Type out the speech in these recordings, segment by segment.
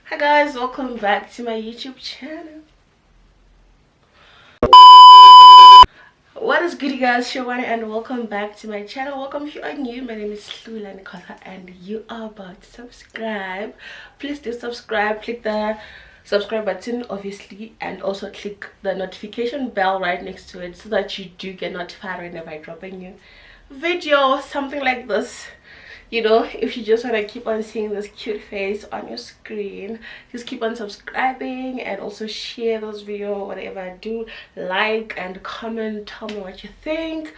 Hi guys, welcome back to my YouTube channel. What is good, you guys? SHEIN and welcome back to my channel. Welcome if you are new. My name is Hlu Lanie and you are about to subscribe. Please do subscribe. Click the subscribe button obviously, and also click the notification bell right next to it so that you do get notified whenever I drop a new video, something like this. You know, if you just want to keep on seeing this cute face on your screen, just keep on subscribing and also share this video, whatever I do, like and comment, tell me what you think.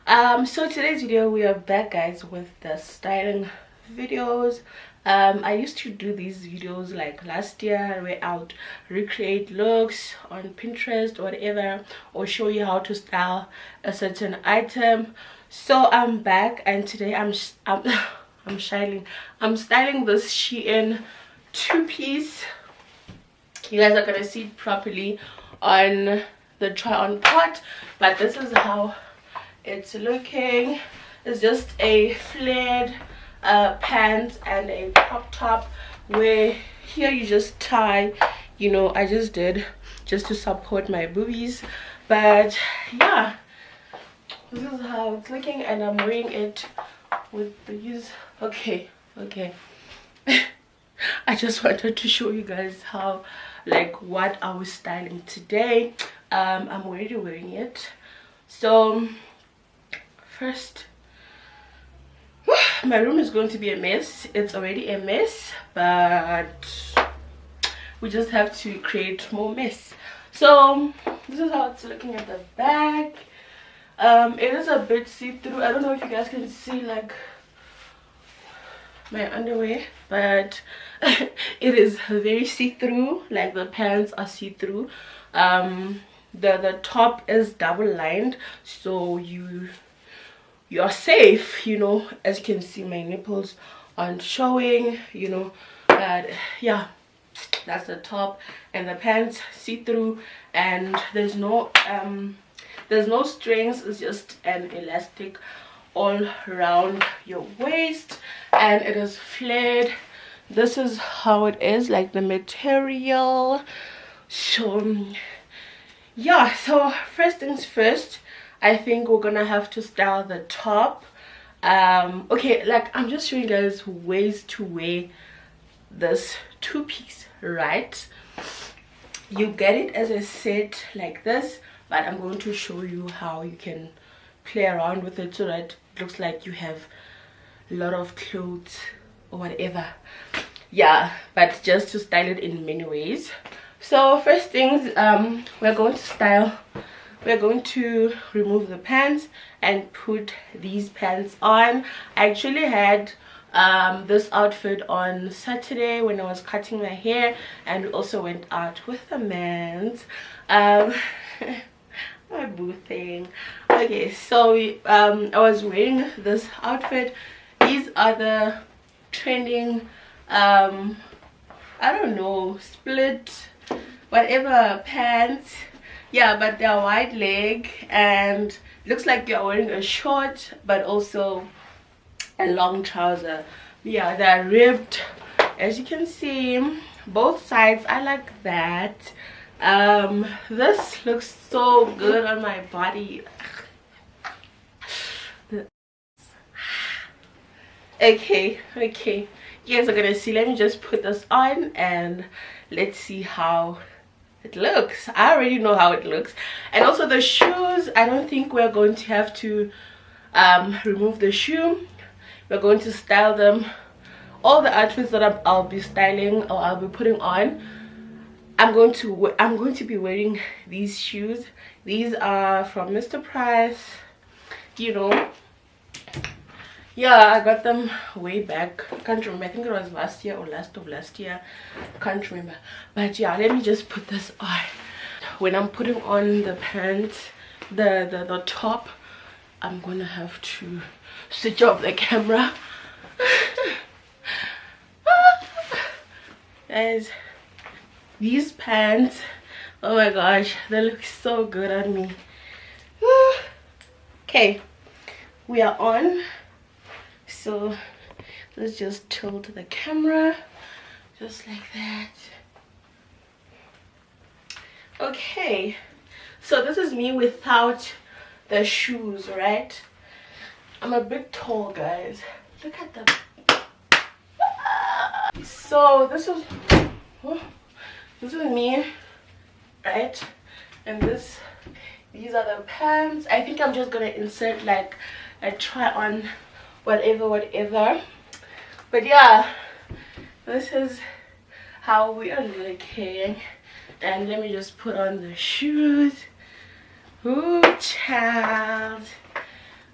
So today's video, we are back guys with the styling videos. I used to do these videos like last year where I would recreate looks on Pinterest or whatever, or show you how to style a certain item. So I'm back, and today I'm styling this SHEIN two-piece. You guys are gonna see it properly on the try-on part, but this is how it's looking. It's just a flared pants and a crop top, where here you just tie, you know, I just did just to support my boobies. But yeah, this is how it's looking, and I'm wearing it with these. Okay I just wanted to show you guys how, like, what I was styling today. I'm already wearing it. So first, my room is going to be a mess. It's already a mess, but we just have to create more mess. So this is how it's looking at the back. It is a bit see-through. I don't know if you guys can see like my underwear, but it is very see-through. Like the pants are see-through. The top is double lined, so you are safe, you know. As you can see, my nipples aren't showing, you know. But yeah, that's the top, and the pants see-through, and there's no strings. It's just an elastic all around your waist, and it is flared. This is how it is, like the material. So yeah, so first things first, I think we're gonna have to style the top. Okay, like, I'm just showing you guys ways to wear this two-piece, right? You get it as a set like this, but I'm going to show you how you can play around with it so that it looks like you have a lot of clothes or whatever. Yeah, but just to style it in many ways. So first things, we're going to remove the pants and put these pants on. I actually had this outfit on Saturday when I was cutting my hair, and we also went out with the mans. My boo thing. Okay, so I was wearing this outfit. These are the trending I don't know, split whatever pants. Yeah, but they're wide leg, and looks like you're wearing a short but also a long trouser. Yeah, they're ribbed, as you can see, both sides. I like that. This looks so good on my body. Okay, you guys are gonna see. Let me just put this on and let's see how it looks. I already know how it looks. And also the shoes, I don't think we're going to have to remove the shoe. We're going to style them. All the outfits that I'll be styling, or I'll be putting on, I'm going to be wearing these shoes. These are from Mr. Price, you know. Yeah, I got them way back. I can't remember. I think it was last year or last of last year. Can't remember. But yeah, let me just put this on. When I'm putting on the pants, the top, I'm gonna have to switch off the camera. Guys, these pants, oh my gosh, they look so good on me. Okay, we are on. So let's just tilt the camera just like that. Okay, so this is me without the shoes, right? I'm a bit tall, guys. Look at them. So this is me, right? And these are the pants. I think I'm just gonna insert like a try on whatever. But yeah, this is how we are looking. And let me just put on the shoes. Ooh, child.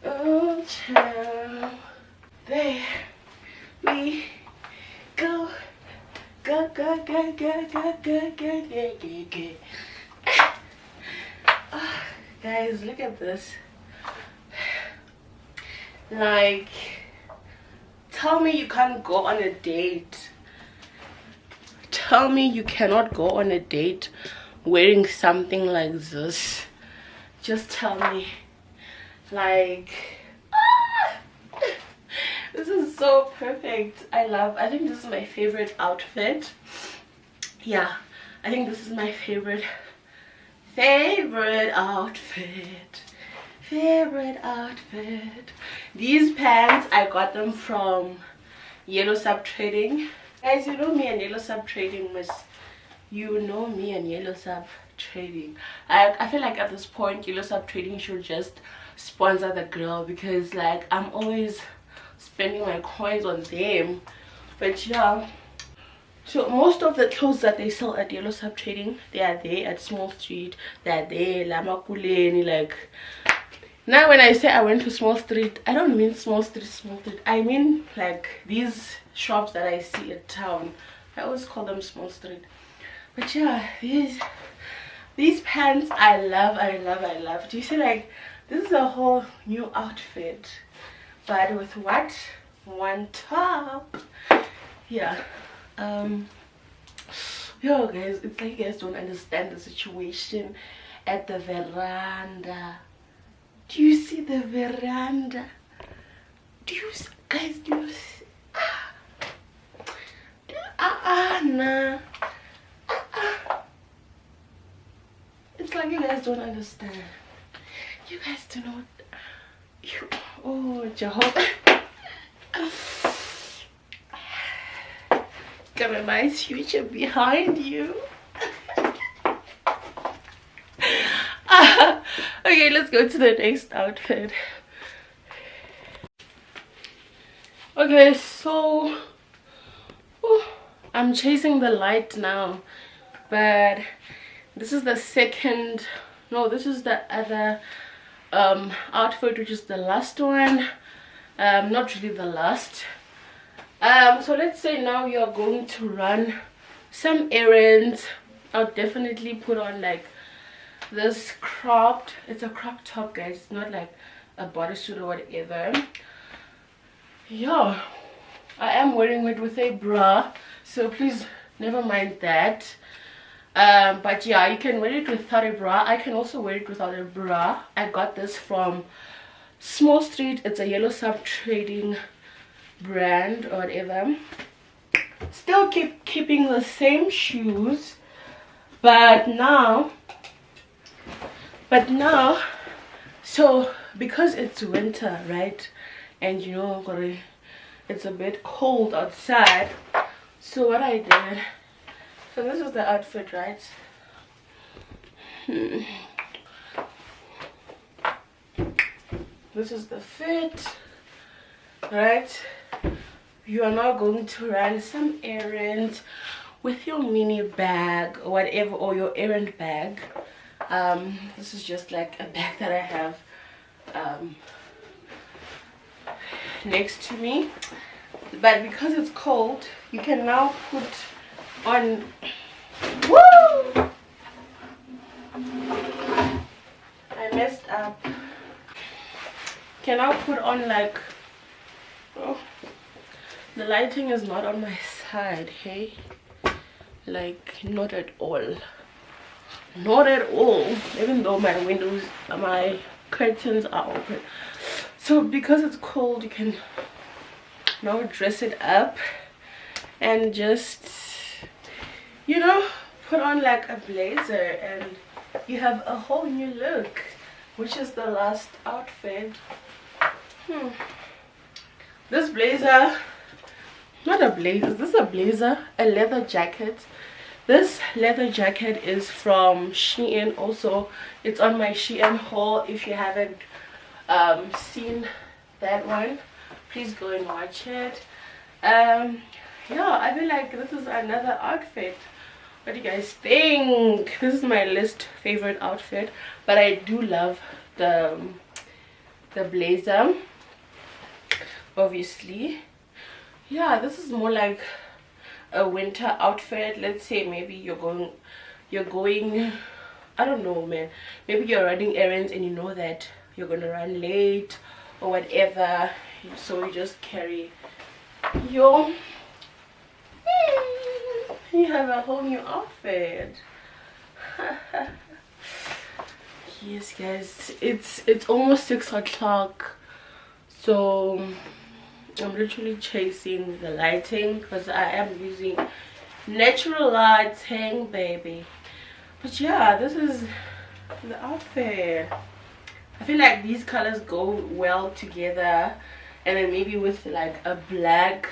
Oh, child. There we go. Go. Oh, guys, look at this. Like, tell me you can't go on a date. Tell me you cannot go on a date wearing something like this. Just tell me. Like, this is so perfect. I think this is my favorite outfit. Yeah, I think this is my favorite outfit. These pants, I got them from Yellow Sub Trading. Guys, you know me and Yellow Sub Trading, miss. You know me and Yellow Sub Trading. I feel like at this point Yellow Sub Trading should just sponsor the girl, because like I'm always spending my coins on them. But yeah, so most of the clothes that they sell at Yellow Sub Trading, they are there at Small Street, they are there Hlu Lanie. Like, now when I say I went to Small Street, I don't mean Small Street, I mean like these shops that I see in town. I always call them Small Street. But yeah, these pants I love. Do you see, like, this is a whole new outfit, but with what? One top. Yeah. Yo guys, it's like you guys don't understand the situation at the veranda. Do you see the veranda? Do you see, guys, do you see? Nah. It's like you guys don't understand. You guys do not. Oh, Jehovah. Got a nice future behind you. Okay, let's go to the next outfit. Okay, so I'm chasing the light now, but this is the second, no, this is the other outfit, which is the last one. Not really the last. So let's say now you're going to run some errands. I'll definitely put on like this cropped, it's a crop top, guys, it's not like a bodysuit or whatever. Yeah, I am wearing it with a bra, so please never mind that. But yeah, you can wear it without a bra. I can also wear it without a bra. I got this from Small Street. It's a Yellow Sub Trading brand or whatever. Still keeping the same shoes, but now so because it's winter, right, and you know it's a bit cold outside, so what I did, so this is the outfit, right? This is the fit, right? You are now going to run some errands with your mini bag or whatever, or your errand bag. This is just like a bag that I have next to me, but because it's cold, you can now put on, woo, I messed up, can now put on like, oh, the lighting is not on my side, hey, like not at all, even though my windows, my curtains are open. So because it's cold, you can now dress it up and just you know, put on like a blazer and you have a whole new look, which is the last outfit. This blazer, not a blazer, is this a blazer? A leather jacket. This leather jacket is from SHEIN. Also, it's on my SHEIN haul. If you haven't seen that one, please go and watch it. Yeah, I feel like this is another outfit. What do you guys think? This is my least favorite outfit, but I do love the blazer, obviously. Yeah, this is more like a winter outfit. Let's say maybe you're going, I don't know, man, maybe you're running errands and you know that you're gonna run late or whatever, so you just carry your you have a whole new outfit. Yes guys, it's almost 6 o'clock, so I'm literally chasing the lighting because I am using natural lighting, baby. But yeah, this is the outfit. I feel like these colors go well together, and then maybe with like a black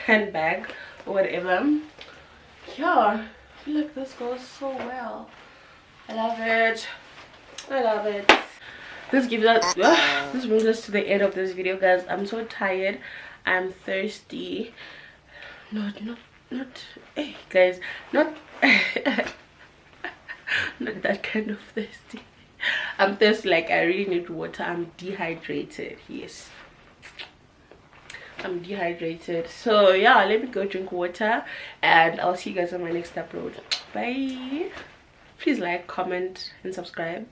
handbag or whatever. Yeah, I feel like this goes so well. I love it. I love it. This brings us to the end of this video, guys. I'm so tired. I'm thirsty. Not hey guys, not not that kind of thirsty. I'm thirsty, like I really need water. I'm dehydrated. Yes, I'm dehydrated. So yeah, let me go drink water and I'll see you guys on my next upload. Bye. Please like, comment and subscribe.